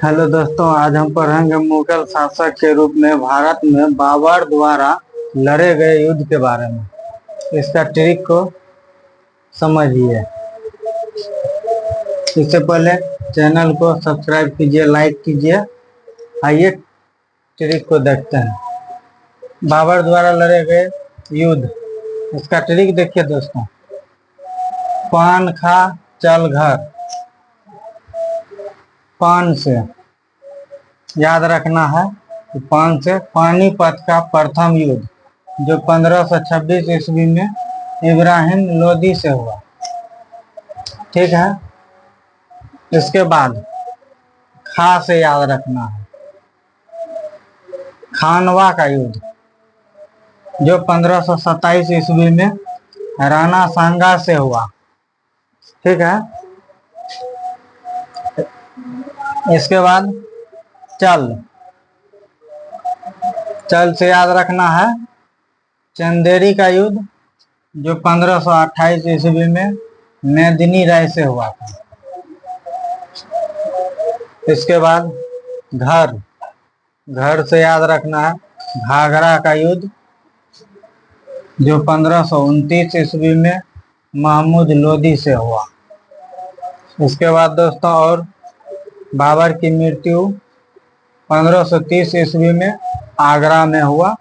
Hello दोस्तों, आज हम पढ़ेंगे मुगल शासक के रूप में भारत में बाबर द्वारा लड़े गए युद्ध के बारे में। इसका ट्रिक को समझिए। इससे पहले चैनल को सब्सक्राइब कीजिए, लाइक कीजिए। आइए ट्रिक को देखते हैं। बाबर द्वारा लड़े गए युद्ध, इसका ट्रिक देखिए दोस्तों। पान खा चल घर। पान से याद रखना है कि पान से पानीपत का प्रथम युद्ध जो 1526 ईस्वी में इब्राहिम लोदी से हुआ। ठीक है। इसके बाद खा से याद रखना है खानवा का युद्ध जो 1527 ईस्वी में राणा सांगा से हुआ। ठीक है। इसके बाद चल चल से याद रखना है चंदेरी का युद्ध जो 1528 ईस्वी में मेदिनी राय से हुआ था। इसके बाद घर घर से याद रखना है घाघरा का युद्ध जो 1529 ईस्वी में महमूद लोदी से हुआ। इसके बाद दोस्तों और बाबर की मृत्यु 1530 ईस्वी में आगरा में हुआ।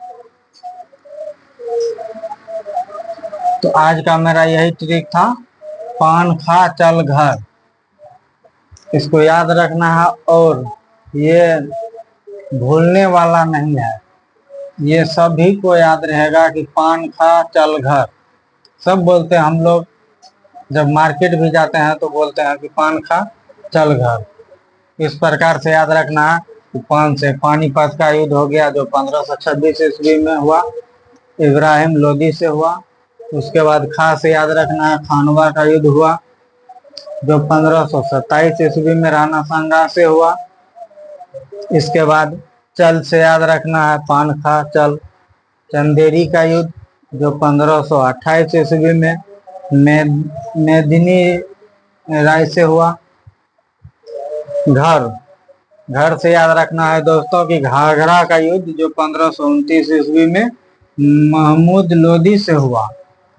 तो आज का मेरा यही ट्रिक था, पान खा चल घर। इसको याद रखना है और ये भूलने वाला नहीं है। ये सभी को याद रहेगा कि पान खा चल घर। सब बोलते हैं, हम लोग जब मार्केट भी जाते हैं तो बोलते हैं कि पान खा चल घर। इस प्रकार से याद रखना है कि पान से पानीपत का युद्ध हो गया जो 1526 ईस्वी में हुआ, इब्राहिम लोदी से हुआ। उसके बाद खा से याद रखना है खानवा का युद्ध हुआ जो 1527 ईस्वी में राणा सांगा से हुआ। इसके बाद चल से याद रखना है पान खा चल चंदेरी का युद्ध जो 1528 ईस्वी में मेदिनी राय से हुआ। घर घर से याद रखना है दोस्तों कि घाघरा का युद्ध जो 1529 ईस्वी में महमूद लोदी से हुआ।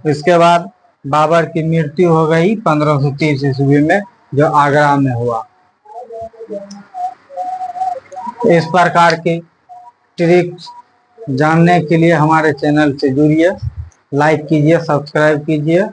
इसके बाद बाबर की मृत्यु हो गई 1530 ईस्वी में जो आगरा में हुआ। इस प्रकार की ट्रिक्स जानने के लिए हमारे चैनल से जुड़िए, लाइक कीजिए, सब्सक्राइब कीजिए।